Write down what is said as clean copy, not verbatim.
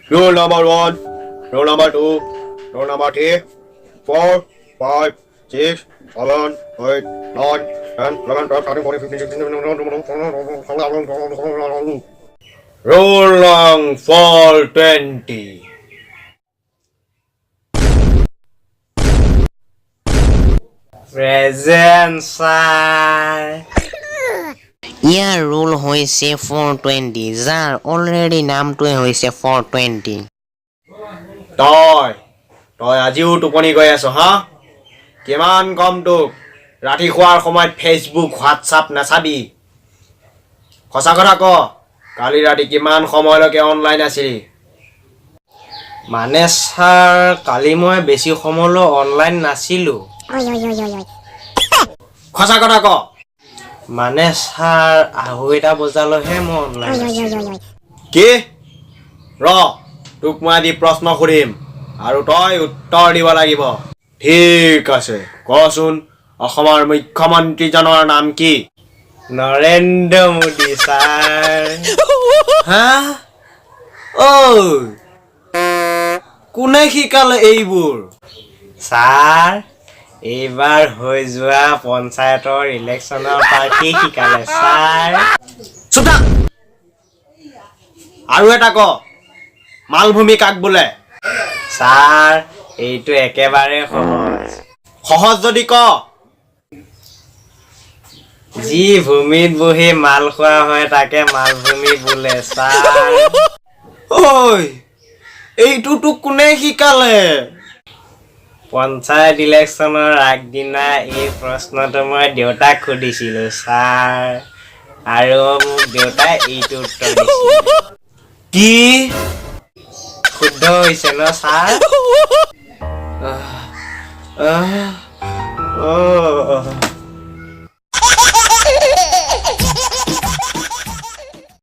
Rule number 1, rule number 2, rule number 3, 4, 5, 6, 7, 8, 9, 10, 11, 12, 13, 14, 15, 16, 17. Rule long fall 20. Present sir. ইয়াৰ roll হৈছে 420 যাৰ already নামটোৱে হৈছে 420 তই আজিও টোপনি গৈ আছ হা কিমান কম তোক ৰাতি খোৱাৰ সময়ত ফেচবুক হোৱাটছআপ নাচাবি সঁচা কথা ক কালি ৰাতি কিমান সময়লৈকে অনলাইন আছিলি মানে ছাৰ কালি মই বেছি সময়লৈ অনলাইন নাছিলো সঁচা কথা ক মানে ছাৰ 2:30 বজালৈহে মই অনলাইন কি তোক মই আজি প্ৰশ্ন সুধিম আৰু তই উত্তৰ দিব লাগিব ঠিক আছে কচোন অসমৰ মুখ্যমন্ত্ৰীজনৰ নাম কি নৰেন্দ্ৰ মোদী ছাৰ হা কোনে শিকালে এইবোৰ ছাৰ এইবাৰ হৈ যোৱা পঞ্চায়তৰ ইলেকশ্যনৰ পাৰ্টি শিকালে ছাৰ চুপ আৰু এটা ক মালভূমি কাক বোলে ছাৰ এইটো একেবাৰে সহজ যদি ক যি ভূমিত বহি মাল খোৱা হয় তাকে মালভূমি বোলে ছাৰ এইটো তোক কোনে শিকালে পঞ্চায়ত ইলেকশ্যনৰ আগদিনা এই প্ৰশ্নটো মই দেউতাক সুধিছিলো ছাৰ আৰু মোক দেউতাই এইটো উত্তৰ দিছিল কি শুদ্ধ হৈছে ন ছাৰ